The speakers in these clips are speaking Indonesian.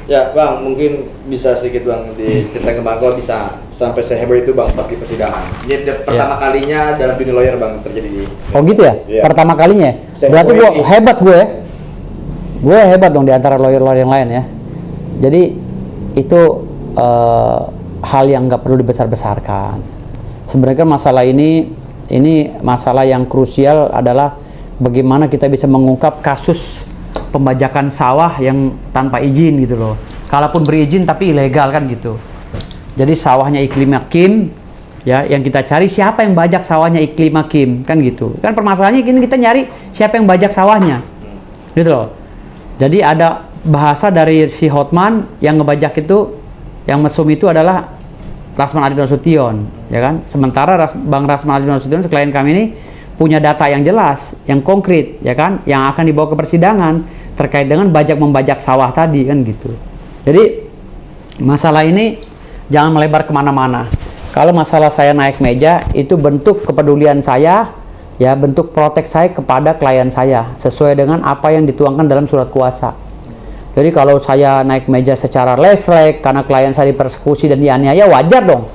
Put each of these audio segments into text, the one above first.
Ya Bang, mungkin bisa sedikit Bang diceritain ke Bang, kok bisa sampai seheboh itu Bang pas di persidangan. Ini pertama kalinya dalam dunia lawyer Bang terjadi di. Oh gitu ya? Iya. Pertama kalinya? Berarti gue hebat gue ya? Gue hebat dong di antara lawyer-lawyer yang lain ya. Jadi itu hal yang nggak perlu dibesar-besarkan. Sebenarnya masalah ini masalah yang krusial adalah bagaimana kita bisa mengungkap kasus pembajakan sawah yang tanpa izin gitu loh. Kalaupun berizin tapi ilegal kan gitu. Jadi sawahnya Iklim Hakim ya, yang kita cari siapa yang bajak sawahnya Iklim Hakim kan gitu. Kan permasalahannya ini kita nyari siapa yang bajak sawahnya. Gitu loh. Jadi ada bahasa dari si Hotman yang ngebajak itu, yang mesum itu adalah Rasman Adi Nasution, ya kan? Sementara Bang Rasman Adi Nasution, klien kami ini punya data yang jelas, yang konkret, ya kan? Yang akan dibawa ke persidangan terkait dengan membajak sawah tadi kan gitu. Jadi masalah ini jangan melebar kemana-mana. Kalau masalah saya naik meja itu bentuk kepedulian saya, ya bentuk protek saya kepada klien saya sesuai dengan apa yang dituangkan dalam surat kuasa. Jadi kalau saya naik meja secara levrek karena klien saya dipersekusi dan dianiaya, wajar dong.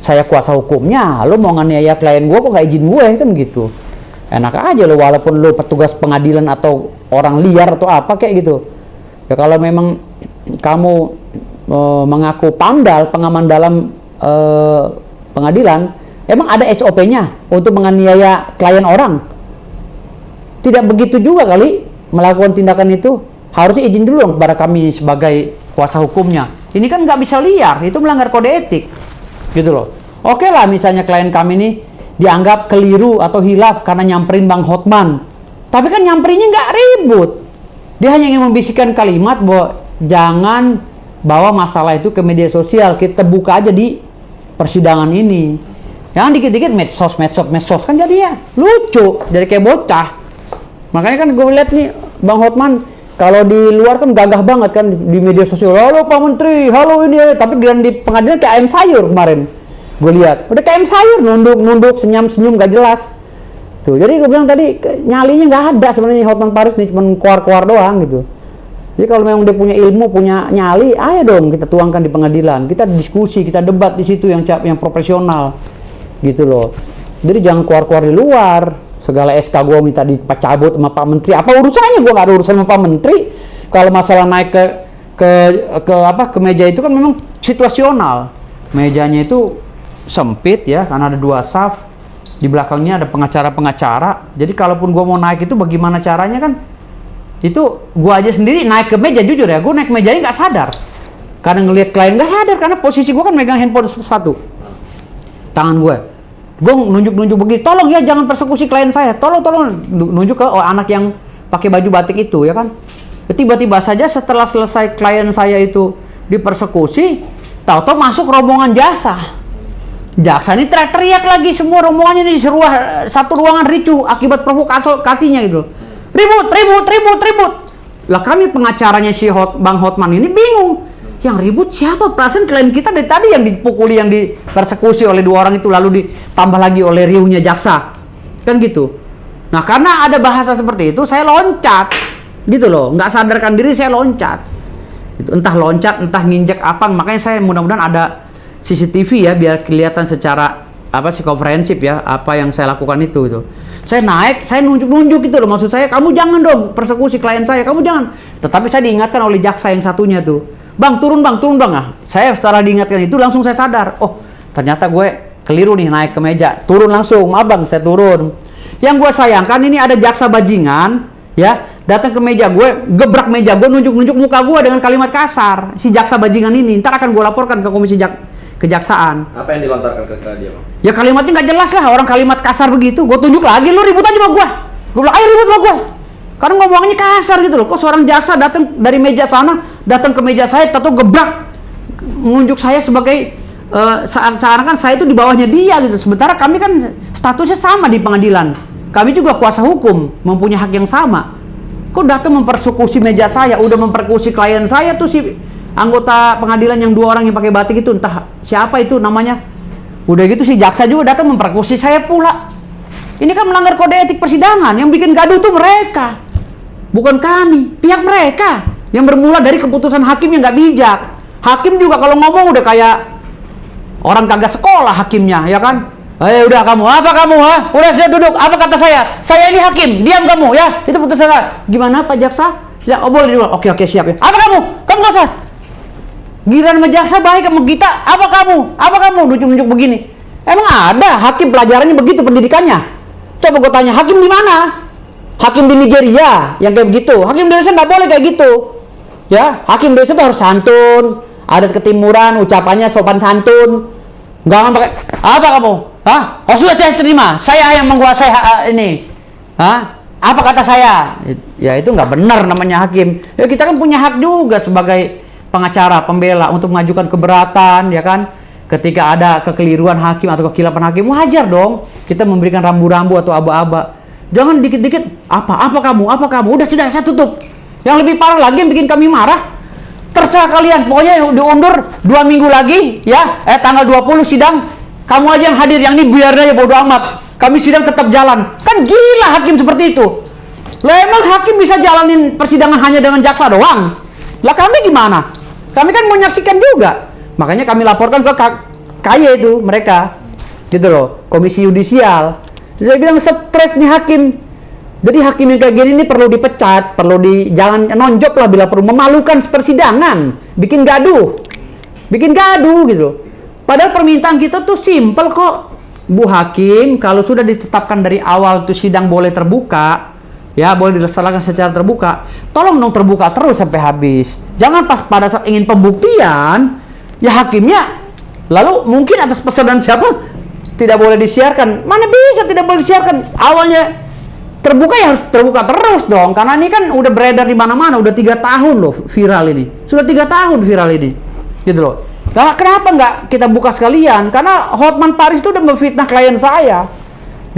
Saya kuasa hukumnya, lo mau nganiaya klien gue kok gak izin gue kan gitu. Enak aja lo, walaupun lo petugas pengadilan atau orang liar atau apa kayak gitu. Ya kalau memang kamu mengaku PAMDAL, pengaman dalam pengadilan, emang ada SOP-nya untuk menganiaya klien orang? Tidak begitu juga kali melakukan tindakan itu. Harusnya izin dulu dong kepada kami sebagai kuasa hukumnya. Ini kan nggak bisa liar, itu melanggar kode etik, gitu loh. Oke lah, misalnya klien kami ini dianggap keliru atau hilaf karena nyamperin Bang Hotman. Tapi kan nyamperinnya nggak ribut. Dia hanya ingin membisikkan kalimat bahwa jangan bawa masalah itu ke media sosial. Kita buka aja di persidangan ini. Jangan dikit-dikit medsos kan jadinya lucu, jadi kayak bocah. Makanya kan gue lihat nih Bang Hotman kalau di luar kan gagah banget kan di media sosial. Halo Pak Menteri, halo ini, tapi di pengadilan kayak ayam sayur kemarin. Gue lihat, udah kayak ayam sayur, nunduk, senyum gak jelas. Tuh, jadi gue bilang tadi nyalinya nggak ada sebenarnya Hotman Paris nih, cuma keluar doang gitu. Jadi kalau memang dia punya ilmu, punya nyali, ayo dong kita tuangkan di pengadilan. Kita diskusi, kita debat di situ yang profesional, gitu loh. Jadi jangan keluar di luar. Segala SK gue minta dicabut sama Pak Menteri. Apa urusannya? Gue gak ada urusan sama Pak Menteri. Kalau masalah naik ke meja itu kan memang situasional. Mejanya itu sempit ya, karena ada 2 saf. Di belakangnya ada pengacara-pengacara. Jadi kalaupun gue mau naik itu bagaimana caranya kan? Itu gue aja sendiri naik ke meja, jujur ya, gue naik ke mejanya gak sadar. Karena ngelihat klien gak sadar, karena posisi gue kan megang handphone satu. Tangan gue nunjuk begitu, tolong ya jangan persekusi klien saya, tolong nunjuk ke anak yang pakai baju batik itu ya kan. Tiba-tiba saja setelah selesai klien saya itu dipersekusi, tahu-tahu masuk rombongan jaksa ini teriak-teriak lagi, semua rombongannya ini satu ruangan ricuh akibat provokasinya gitu, ribut. Lah kami pengacaranya si Bang Hotman ini bingung. Yang ribut siapa? Perasaan klien kita dari tadi yang dipukuli, yang dipersekusi oleh 2 orang itu, lalu ditambah lagi oleh riuhnya jaksa. Kan gitu. Nah, karena ada bahasa seperti itu, saya loncat. Gitu loh. Nggak sadarkan diri saya loncat. Gitu. Entah loncat, entah nginjek apa. Makanya saya mudah-mudahan ada CCTV ya, biar kelihatan secara komprehensif ya, apa yang saya lakukan itu gitu. Saya naik, saya nunjuk gitu loh. Maksud saya, kamu jangan dong persekusi klien saya, kamu jangan. Tetapi saya diingatkan oleh jaksa yang satunya tuh. Bang, turun bang. Nah, saya setelah diingatkan itu langsung saya sadar. Oh, ternyata gue keliru nih naik ke meja. Turun langsung, maaf bang, saya turun. Yang gue sayangkan ini ada jaksa bajingan, ya, datang ke meja gue, gebrak meja gue, nunjuk muka gue dengan kalimat kasar. Si jaksa bajingan ini, ntar akan gue laporkan ke komisi kejaksaan. Apa yang dilontarkan ke dia bang? Ya kalimatnya nggak jelas lah, orang kalimat kasar begitu. Gue tunjuk lagi, lu ribut aja sama gue. Gue bilang, ayo ribut sama gue. Karena ngomongnya kasar gitu loh. Kok seorang jaksa datang dari meja sana, datang ke meja saya, atau gebrak, menunjuk saya sebagai seakan-akan saya itu di bawahnya dia gitu. Sementara kami kan statusnya sama di pengadilan. Kami juga kuasa hukum, mempunyai hak yang sama. Kok datang mempersekusi meja saya, udah mempersekusi klien saya tuh si anggota pengadilan yang 2 orang yang pakai batik itu, entah siapa itu namanya. Udah gitu si jaksa juga datang mempersekusi saya pula. Ini kan melanggar kode etik persidangan. Yang bikin gaduh tuh mereka, bukan kami, pihak mereka. Yang bermula dari keputusan hakim yang nggak bijak. Hakim juga kalau ngomong udah kayak orang kagak sekolah hakimnya, ya kan? Ayo udah kamu, apa kamu, ha? Udah sudah duduk, apa kata saya? Saya ini hakim, diam kamu, ya? Itu putusan saya. Gimana Pak Jaksa? Siap, oh boleh dulu. Oke siap ya. Apa kamu? Kamu nggak usah. Giliran sama jaksa baik sama kita, apa kamu? Apa kamu? Nunjuk-nunjuk begini. Emang ada hakim pelajarannya begitu pendidikannya? Coba gue tanya, hakim di mana? Hakim di Nigeria yang kayak begitu. Hakim di Indonesia nggak boleh kayak gitu. Ya, hakim Indonesia itu harus santun, adat ketimuran, ucapannya sopan santun. Jangan pakai apa kamu? Hah? Oh sudah saya terima. Saya yang menguasai ini. Hah? Apa kata saya? Ya itu nggak benar namanya hakim. Ya kita kan punya hak juga sebagai pengacara, pembela untuk mengajukan keberatan, ya kan? Ketika ada kekeliruan hakim atau kekilapan hakim, wajar dong kita memberikan rambu-rambu atau aba-aba. Jangan dikit-dikit apa kamu? Udah sudah saya tutup. Yang lebih parah lagi yang bikin kami marah, terserah kalian, pokoknya diundur 2 minggu lagi ya, tanggal 20 sidang, kamu aja yang hadir, yang ini biar aja bodo amat, kami sidang tetap jalan. Kan gila hakim seperti itu. Lah emang hakim bisa jalanin persidangan hanya dengan jaksa doang? Lah kami gimana? Kami kan mau menyaksikan juga. Makanya kami laporkan ke KY itu mereka, gitu loh, komisi yudisial. Saya bilang stres nih hakim. Jadi hakim yang kayak gini ini perlu dipecat, jangan nonjok lah bila perlu, memalukan persidangan, bikin gaduh gitu. Padahal permintaan kita tuh simpel kok, Bu Hakim. Kalau sudah ditetapkan dari awal tuh sidang boleh terbuka, ya boleh dilaksanakan secara terbuka, tolong dong terbuka terus sampai habis. Jangan pas pada saat ingin pembuktian, ya hakimnya lalu mungkin atas pesanan siapa tidak boleh disiarkan. Mana bisa tidak boleh disiarkan? Awalnya terbuka ya harus terbuka terus dong, karena ini kan udah beredar di mana-mana, udah 3 tahun loh viral ini, sudah 3 tahun viral ini, gitu loh. Nah, kenapa nggak kita buka sekalian? Karena Hotman Paris itu udah memfitnah klien saya,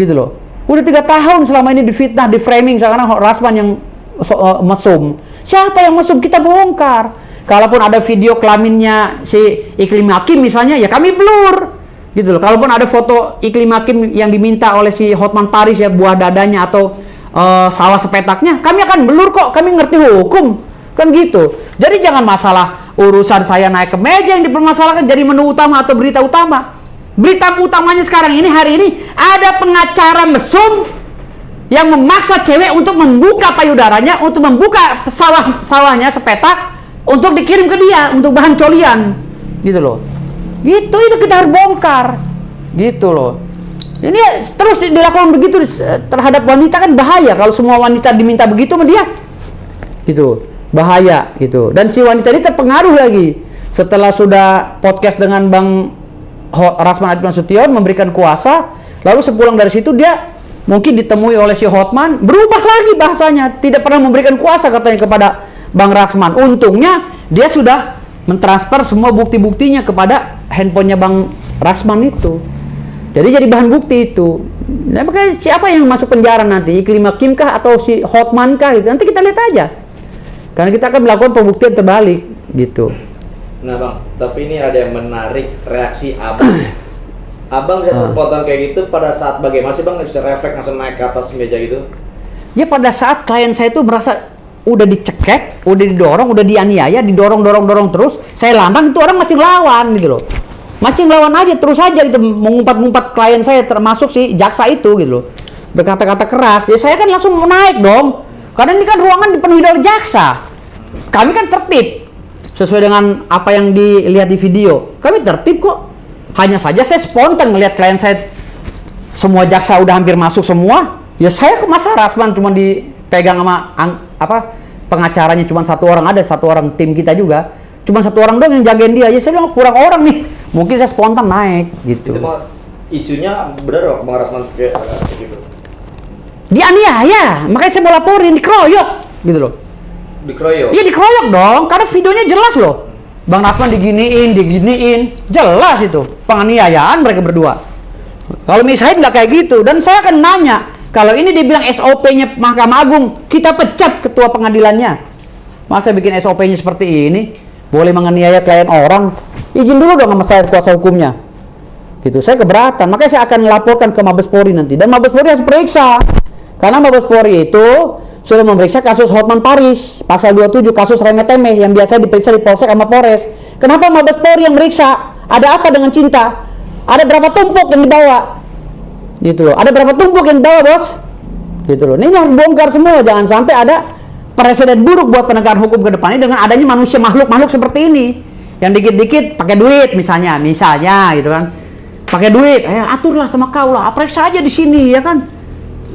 gitu loh. Udah 3 tahun selama ini difitnah, di framing sekarang Rasman yang mesum. Siapa yang mesum kita bongkar. Kalaupun ada video kelaminnya si Iklim Hakim misalnya, ya kami blur. Gitu loh. Kalaupun ada foto Iklim Hakim yang diminta oleh si Hotman Paris ya, buah dadanya atau sawah sepetaknya, kami akan blur kok, kami ngerti hukum. Kan gitu. Jadi jangan masalah urusan saya naik ke meja yang dipermasalahkan jadi menu utama atau berita utama. Berita utamanya sekarang ini, hari ini, ada pengacara mesum yang memaksa cewek untuk membuka payudaranya, untuk membuka sawahnya sepetak, untuk dikirim ke dia, untuk bahan colian. Gitu loh. Gitu, itu kita harus bongkar. Gitu loh. Ini terus dilakukan begitu terhadap wanita kan bahaya. Kalau semua wanita diminta begitu sama dia, gitu, bahaya gitu. Dan si wanita ini terpengaruh lagi setelah sudah podcast dengan Bang Rasman Adit Nasution memberikan kuasa, lalu sepulang dari situ dia mungkin ditemui oleh si Hotman, berubah lagi bahasanya, tidak pernah memberikan kuasa katanya kepada Bang Rasman. Untungnya dia sudah mentransfer semua bukti-buktinya kepada handphonenya Bang Rasman itu. Jadi bahan bukti itu. Nah, makanya siapa yang masuk penjara nanti? Iklim Hakim kah atau si Hotman kah gitu? Nanti kita lihat aja. Karena kita akan melakukan pembuktian terbalik gitu. Nah Bang, tapi ini ada yang menarik reaksi Abang. Abang bisa spontan kayak gitu pada saat bagaimana sih Bang bisa refleks langsung naik ke atas meja gitu? Ya pada saat klien saya itu merasa udah dicekek, udah didorong, udah dianiaya, didorong terus, saya lambang, itu orang masih ngelawan gitu loh. Masih ngelawan aja, terus aja gitu, mengumpat-ngumpat klien saya, termasuk si jaksa itu gitu loh. Berkata-kata keras, ya saya kan langsung mau naik dong. Karena ini kan ruangan dipenuhi oleh jaksa. Kami kan tertib, sesuai dengan apa yang dilihat di video. Kami tertib kok. Hanya saja saya spontan melihat klien saya, semua jaksa udah hampir masuk semua. Ya saya ke masa Rasman cuma dipegang sama pengacaranya cuma 1 orang, ada 1 orang tim kita juga. Cuma 1 orang doang yang jagain dia. Ya saya bilang kurang orang nih. Mungkin saya spontan naik gitu. Itu mah isunya benar loh Bang Rasman kayak gitu. Dianiaya, makanya saya mau laporin, dikeroyok gitu loh. Dikeroyok? Iya dikeroyok dong, karena videonya jelas loh. Bang Rasman diginiin, jelas itu penganiayaan mereka berdua. Kalau misalnya nggak kayak gitu, dan saya akan nanya, kalau ini dibilang SOP-nya Mahkamah Agung, kita pecat ketua pengadilannya. Masa bikin SOP-nya seperti ini? Boleh menganiaya klien orang? Izin dulu dong sama saya kuasa hukumnya. Gitu, saya keberatan, makanya saya akan laporkan ke Mabes Polri nanti. Dan Mabes Polri harus periksa. Karena Mabes Polri itu sudah memeriksa kasus Hotman Paris, pasal 27 kasus remeh-temeh yang biasa diperiksa di Polsek sama Polres. Kenapa Mabes Polri yang meriksa? Ada apa dengan Cinta? Ada berapa tumpuk yang dibawa? Gitu loh. Ada berapa tumpuk yang dibawa, Bos? Gitu loh. Ini harus bongkar semua, jangan sampai ada presiden buruk buat penegakan hukum ke depannya dengan adanya manusia makhluk seperti ini. Yang dikit-dikit pakai duit misalnya gitu kan. Pakai duit, aturlah sama kau lah, periksa aja di sini ya kan.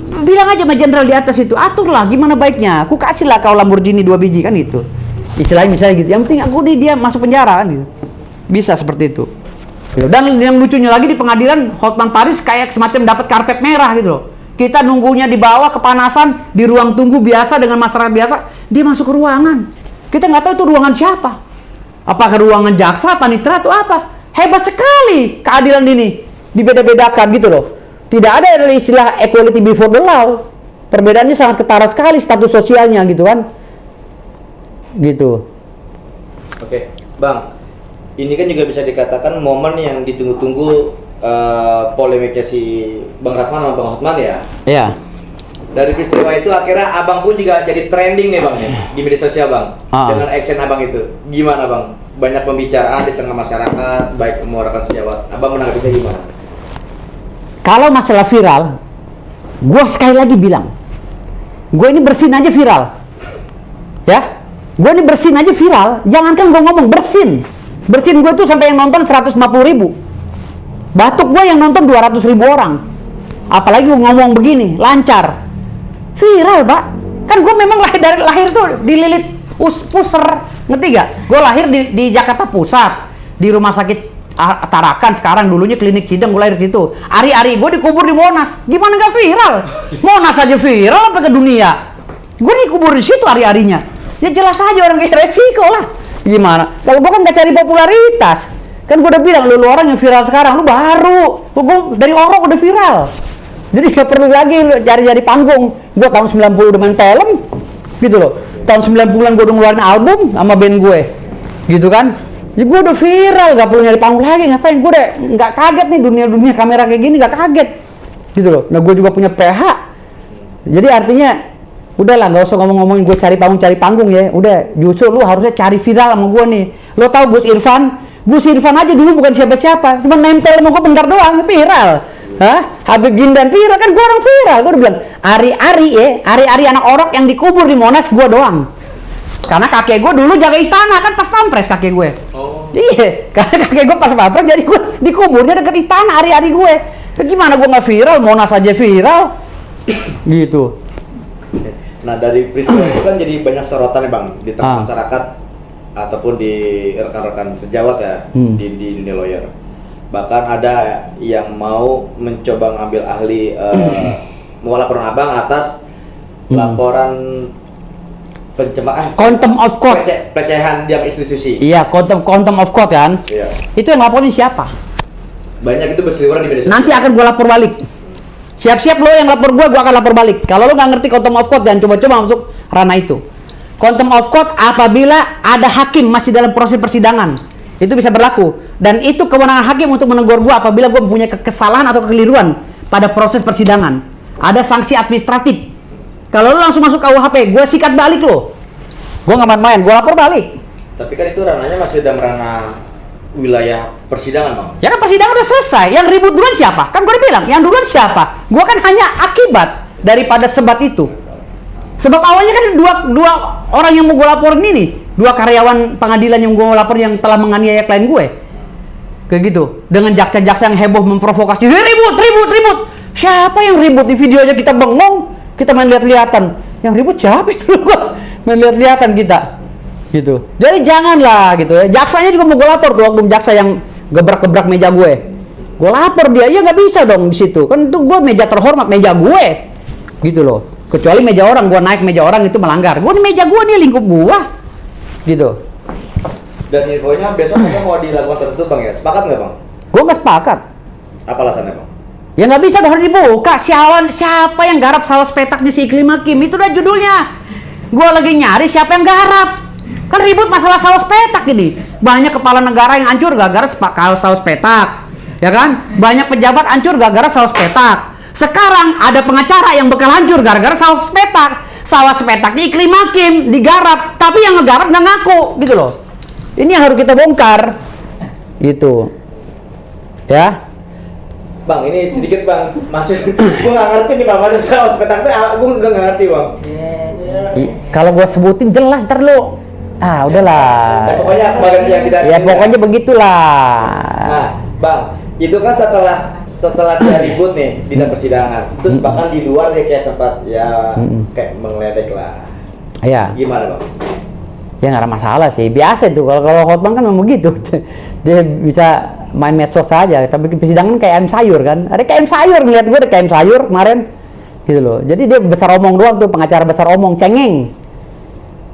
Bilang aja sama jenderal di atas itu, aturlah gimana baiknya. Aku kasih lah kau Lamborghini 2 biji kan itu. Istilahnya misalnya gitu. Yang penting aku dia masuk penjara kan gitu. Bisa seperti itu. Dan yang lucunya lagi di pengadilan Hotman Paris kayak semacam dapat karpet merah gitu loh. Kita nunggunya di bawah kepanasan di ruang tunggu biasa dengan masyarakat biasa, dia masuk ke ruangan. Kita nggak tahu itu ruangan siapa. Apakah ruangan jaksa, panitera atau apa? Hebat sekali keadilan ini dibeda-bedakan gitu loh. Tidak ada istilah equality before the law. Perbedaannya sangat ketara sekali status sosialnya gitu kan. Gitu. Oke, Bang. Ini kan juga bisa dikatakan momen yang ditunggu-tunggu polemiknya si Bang Rasman sama Bang Hotman ya. Iya. Dari peristiwa itu akhirnya Abang pun juga jadi trending nih Bang di media sosial Bang. Dengan action Abang itu. Gimana Bang? Banyak pembicaraan di tengah masyarakat, baik rekan sejawat. Abang menanggapinya gimana? Kalau masalah viral, gue sekali lagi bilang, gue ini bersin aja viral, ya, gue ini bersin aja viral. Jangankan gue ngomong bersin gue tuh sampai yang nonton 150.000, batuk gue yang nonton 200.000 orang. Apalagi gue ngomong begini, lancar, viral pak. Kan gue memang lahir tuh dililit puser, ngerti gak? Gue lahir di Jakarta Pusat, di rumah sakit Tarakan, sekarang dulunya klinik Cideng, gue lahir di situ. Ari-ari gue dikubur di Monas, gimana gak viral? Monas aja viral apa ke dunia? Gue dikubur di situ ari-arinya. Ya jelas aja orang kayak resiko lah. Gimana? Kalau gue kan gak cari popularitas. Kan gue udah bilang, lu orang yang viral sekarang, lu baru. Gue dari orang udah viral. Jadi gak perlu lagi lu cari-cari panggung. Gue tahun 90 udah main film, gitu loh. Tahun 90-an gue udah ngeluarin album sama band gue, gitu kan. Ya gue udah viral, gak perlu nyari panggung lagi. Ngapain? Gue udah gak kaget nih dunia kamera kayak gini, gak kaget, gitu loh. Nah gue juga punya PH. Jadi artinya udahlah, gak usah ngomong-ngomongin gue cari panggung ya. Udah, justru lu harusnya cari viral sama gue nih. Lo tau Gus Irfan aja dulu bukan siapa-siapa, cuma nempel sama gue bentar doang, viral. Hah? Habib Jindan viral, kan gue orang viral. Gue udah bilang, ari-ari anak orok yang dikubur di Monas gue doang. Karena kakek gue dulu jaga istana kan pas pampres kakek gue. Iya, karena kakek gue pas pampres jadi gue dikuburnya deket istana ari-ari gue. Gimana gue nggak viral, Monas aja viral, gitu. Nah dari peristiwa itu kan jadi banyak sorotan ya Bang di tengah masyarakat ataupun di rekan-rekan sejawat ya di dunia lawyer. Bahkan ada yang mau mencoba ngambil ahli mau laporan Abang atas laporan pencemaran contempt of court, pelecehan di institusi. Iya, contempt of court kan. Iya. Itu yang laporin siapa? Banyak itu berseliweran di media sosial. Nanti akan gue lapor balik. Siap-siap lo yang lapor gue akan lapor balik. Kalau lo nggak ngerti contempt of court, jangan coba-coba masuk ranah itu. Contempt of court apabila ada hakim masih dalam proses persidangan, itu bisa berlaku. Dan itu kewenangan hakim untuk menegur gue apabila gue mempunyai kesalahan atau kekeliruan pada proses persidangan. Ada sanksi administratif. Kalau lo langsung masuk KUHP, gue sikat balik lo. Gue nggak main-main, gue lapor balik. Tapi kan itu ranahnya masih dalam ranah wilayah persidangan, Bang. Ya kan persidangan udah selesai. Yang ribut duluan siapa? Kan gue udah bilang, yang duluan siapa? Gue kan hanya akibat daripada sebat itu. Sebab awalnya kan dua orang yang mau gue laporin ini, dua karyawan pengadilan yang gue lapor yang telah menganiaya klien gue. Kayak gitu. Dengan jaksa-jaksa yang heboh memprovokasi, ribut. Siapa yang ribut? Di video aja kita bengong. Kita main lihat-lihatan, yang ribut siapa itu? Main lihat-lihatan kita, gitu. Jadi janganlah gitu ya. Jaksanya juga mau gue lapor tuh, waktu jaksa yang gebrak-gebrak meja gue lapor dia, ya nggak bisa dong di situ. Kan itu gue meja terhormat, meja gue, gitu loh. Kecuali meja orang, gue naik meja orang itu melanggar. Gue di meja gue nih, lingkup gue, gitu. Dan infonya besok mau dilakukan tertentu Bang ya, sepakat nggak Bang? Gue nggak sepakat. Apa alasannya Bang? Ya nggak bisa dong dibuka. Siapa yang garap saus petak di si Iklim Hakim? Itu udah judulnya. Gue lagi nyari siapa yang garap. Kan ribut masalah saus petak ini. Banyak kepala negara yang hancur gara-gara saus petak, ya kan? Banyak pejabat hancur gara-gara saus petak. Sekarang ada pengacara yang bakal hancur gara-gara saus petak. sawah sepetak diklaim hakim, digarap, tapi yang ngegarap nggak ngaku, gitu loh. Ini yang harus kita bongkar, gitu. Ya. Bang, ini sedikit bang, maksud gue nggak ngerti nih bang, maksud sawah sepetak itu gue nggak ngerti bang. Kalau gue sebutin jelas ntar lo, udahlah. Nah, pokoknya bagian yang tidak. Ya pokoknya begitulah. Nah, bang, itu kan setelah dia ribut nih di dalam persidangan, terus bahkan di luar dia kayak sempat ya kayak mengledek lah. Iya. Gimana bang? Ya nggak ada masalah sih, biasa itu. Kalau Hotman kan memang begitu, dia bisa main medsos saja. Tapi persidangan kayak ayam sayur kan, ada kayak ayam sayur, ngeliat gue ada kayak ayam sayur kemarin, gitu loh. Jadi dia besar omong doang tuh, pengacara besar omong, cengeng,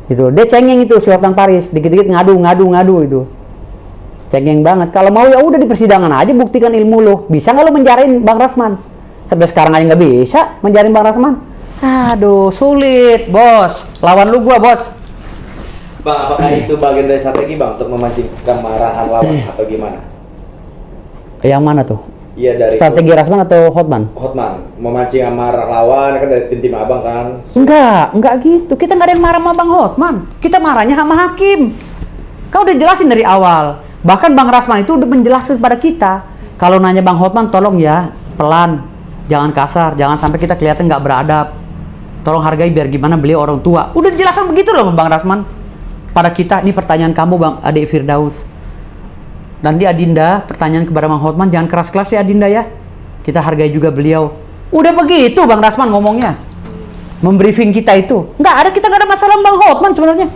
gitu. Dia cengeng itu si Hotman Paris, dikit-dikit ngadu itu, cengeng banget. Kalau mau ya udah di persidangan aja, buktikan ilmu lo. Bisa nggak lo menjarain Bang Rasman? Sampai sekarang aja nggak bisa menjarain Bang Rasman. Aduh, sulit, bos. Lawan lu gua, bos. Bang, apakah itu bagian dari strategi bang untuk memancing kemarahan lawan atau gimana? Yang mana tuh? Iya dari strategi Rasman atau Hotman? Hotman memancing amarah lawan kan dari tim abang kan? Enggak gitu. Kita nggak ada yang marah sama Bang Hotman. Kita marahnya sama hakim. Kau udah jelasin dari awal. Bahkan Bang Rasman itu udah menjelaskan kepada kita. Kalau nanya Bang Hotman, tolong ya pelan, jangan kasar, jangan sampai kita kelihatan nggak beradab. Tolong hargai biar gimana beliau orang tua. Udah dijelaskan begitu loh Bang Rasman. Pada kita, ini pertanyaan kamu Bang Adik Firdaus. Nanti Adinda, pertanyaan kepada Bang Hotman, jangan keras-keras ya Adinda ya. Kita hargai juga beliau. Udah begitu Bang Rasman ngomongnya. Membriefing kita itu. Nggak ada, kita nggak ada masalah Bang Hotman sebenarnya.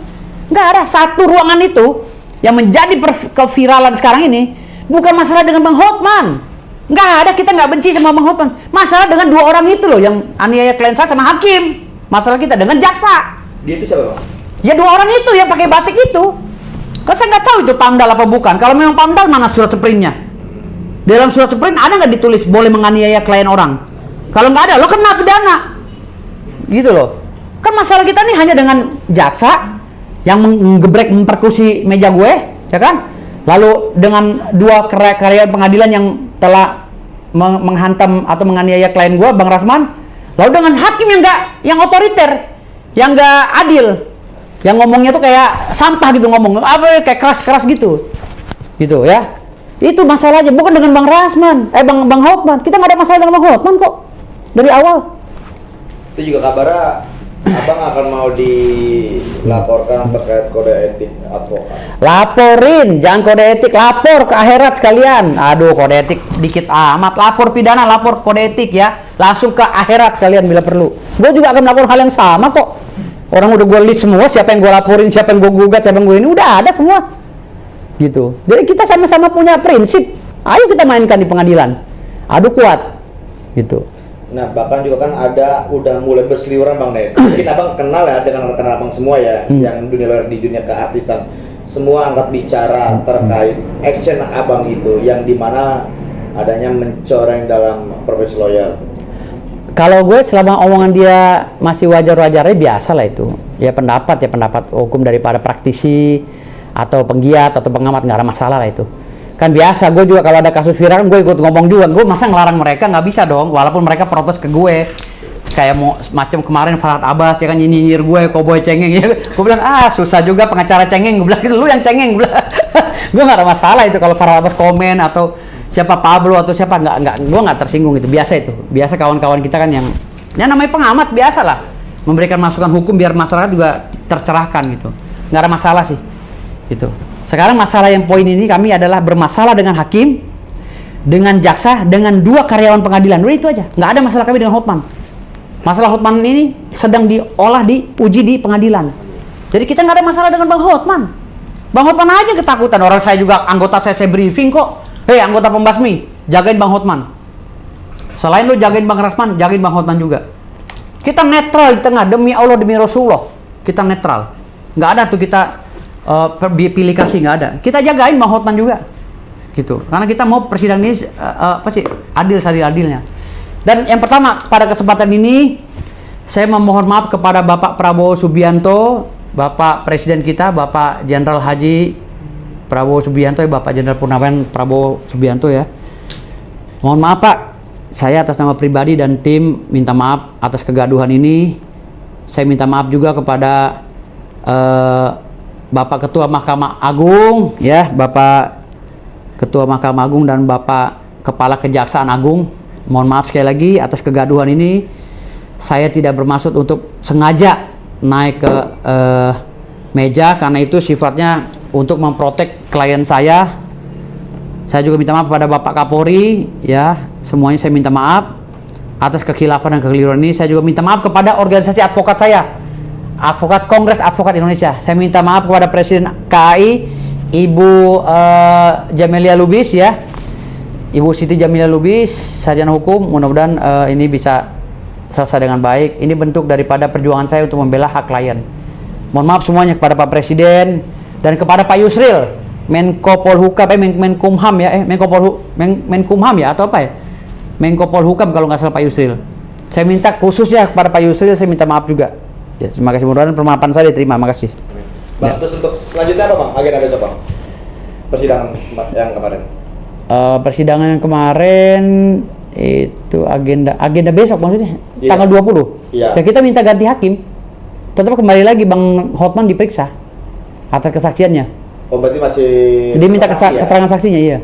Nggak ada. Satu ruangan itu, yang menjadi keviralan sekarang ini, bukan masalah dengan Bang Hotman. Nggak ada, kita nggak benci sama Bang Hotman. Masalah dengan dua orang itu loh, yang aniaya klien saya sama hakim. Masalah kita dengan jaksa. Dia itu siapa bang? Ya dua orang itu yang pakai batik itu. Kan saya nggak tahu itu pamdal apa bukan. Kalau memang pamdal, mana surat sprintnya? Dalam surat sprint ada nggak ditulis boleh menganiaya klien orang? Kalau nggak ada, lo kena pidana. Gitu loh. Kan masalah kita nih hanya dengan jaksa yang menggebrek, memperkusi meja gue, ya kan? Lalu dengan dua karyawan pengadilan yang telah menghantam atau menganiaya klien gue, Bang Rasman. Lalu dengan hakim yang otoriter, yang nggak adil. Yang ngomongnya tuh kayak sampah gitu ngomong, apa kayak keras-keras gitu ya. Itu masalahnya, bukan dengan Bang Rasman, Bang Hotman. Kita nggak ada masalah dengan Bang Hotman kok dari awal. Itu juga kabarnya abang akan mau dilaporkan terkait kode etik advokat. Laporin, jangan kode etik, lapor ke akhirat sekalian. Aduh, kode etik dikit amat. Lapor pidana, lapor kode etik ya, langsung ke akhirat sekalian bila perlu. Gue juga akan melakukan hal yang sama kok. Orang udah gue list semua, siapa yang gue laporin, siapa yang gue gugat, siapa yang gue ini, udah ada semua. Gitu. Jadi kita sama-sama punya prinsip. Ayo kita mainkan di pengadilan. Adu kuat. Gitu. Nah, bahkan juga kan udah mulai berseliweran Bang Ned. Mungkin abang kenal ya dengan rekan abang semua ya, yang di dunia keartisan. Semua angkat bicara terkait action abang itu, yang dimana adanya mencoreng dalam profesi lawyer. Kalau gue selama omongan dia masih wajar-wajarnya biasa lah itu. Ya pendapat hukum daripada praktisi atau penggiat atau pengamat, nggak ada masalah lah itu. Kan biasa, gue juga kalau ada kasus viral gue ikut ngomong juga. Gue masa ngelarang mereka, nggak bisa dong, walaupun mereka protes ke gue. Kayak mau macam kemarin Farhad Abbas ya kan nyinyir gue, koboi cengeng ya. Gue bilang susah juga pengacara cengeng. Gue bilang lu yang cengeng. Gue nggak ada masalah itu kalau Farhad Abbas komen atau siapa Pablo atau siapa, gue nggak tersinggung itu. Biasa kawan-kawan kita kan yang namanya pengamat, biasa lah memberikan masukan hukum biar masyarakat juga tercerahkan gitu. Nggak ada masalah sih gitu. Sekarang masalah yang poin ini kami adalah bermasalah dengan hakim, dengan jaksa, dengan dua karyawan pengadilan. Udah itu aja, nggak ada masalah kami dengan Hotman. Masalah Hotman ini sedang diolah, diuji di pengadilan. Jadi kita nggak ada masalah dengan Bang Hotman. Bang Hotman aja ketakutan. Orang saya juga anggota saya briefing kok. Hei anggota pembasmi, jagain Bang Hotman. Selain lu jagain Bang Rasman, jagain Bang Hotman juga. Kita netral di tengah, demi Allah, demi Rasulullah. Kita netral. Nggak ada tuh kita pilih kasih, nggak ada. Kita jagain Bang Hotman juga. Gitu. Karena kita mau persidangan ini adil seadil-adilnya. Dan yang pertama, pada kesempatan ini saya memohon maaf kepada Bapak Prabowo Subianto, Bapak Presiden kita, Bapak Jenderal Haji Prabowo Subianto ya, Bapak Jenderal Purnawirawan Prabowo Subianto ya. Mohon maaf Pak, saya atas nama pribadi dan tim minta maaf atas kegaduhan ini. Saya minta maaf juga kepada Bapak Ketua Mahkamah Agung, ya, Bapak Ketua Mahkamah Agung dan Bapak Kepala Kejaksaan Agung. Mohon maaf sekali lagi atas kegaduhan ini. Saya tidak bermaksud untuk sengaja naik ke meja, karena itu sifatnya untuk memprotek klien saya. Saya juga minta maaf kepada Bapak Kapolri, ya, semuanya saya minta maaf atas kekhilafan dan kekeliruan ini. Saya juga minta maaf kepada organisasi advokat saya, Advokat Kongres Advokat Indonesia. Saya minta maaf kepada Presiden KAI, Ibu Jamelia Lubis, ya, Ibu Siti Jamilah Lubis, sarjana hukum. Mudah-mudahan ini bisa selesai dengan baik. Ini bentuk daripada perjuangan saya untuk membela hak klien. Mohon maaf semuanya kepada Pak Presiden dan kepada Pak Yusril, Menko Polhukam, Menkumham, ya, Menkumham, ya, atau apa ya, Menko Polhukam kalau nggak salah, Pak Yusril. Saya minta khususnya kepada Pak Yusril, saya minta maaf juga. Ya, terima kasih, mudah-mudahan permaafan saya diterima. Makasih. Bang, terus untuk selanjutnya apa bang? Agenda besok bang? Persidangan yang kemarin. Persidangan yang kemarin itu agenda besok maksudnya, Iya. tanggal 20. Iya. Ya, kita minta ganti hakim. Tetap kembali lagi Bang Hotman diperiksa atas kesaksiannya. Oh, berarti masih Dia minta saksi, ya? keterangan saksinya, iya.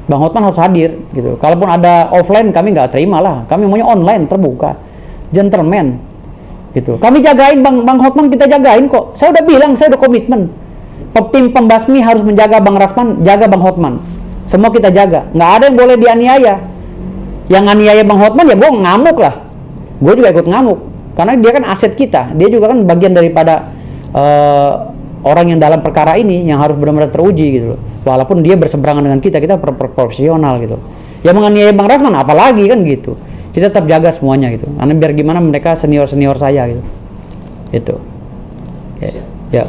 Bang Hotman harus hadir gitu. Kalaupun ada offline kami nggak terima lah. Kami maunya online, terbuka, gentleman gitu. Kami jagain Bang Hotman, kita jagain kok. Saya udah bilang, saya udah komitmen. Tim pembasmi harus menjaga Bang Rasman, jaga Bang Hotman. Semua kita jaga. Nggak ada yang boleh dianiaya. Yang aniaya Bang Hotman ya gue ngamuk lah. Gue juga ikut ngamuk. Karena dia kan aset kita. Dia juga kan bagian daripada orang yang dalam perkara ini yang harus benar-benar teruji gitu loh. Walaupun dia berseberangan dengan kita profesional gitu. Ya menganiaya Bang Rasman apalagi kan gitu. Kita tetap jaga semuanya gitu. Karena biar gimana mereka senior saya gitu. Itu. Ya. Ya.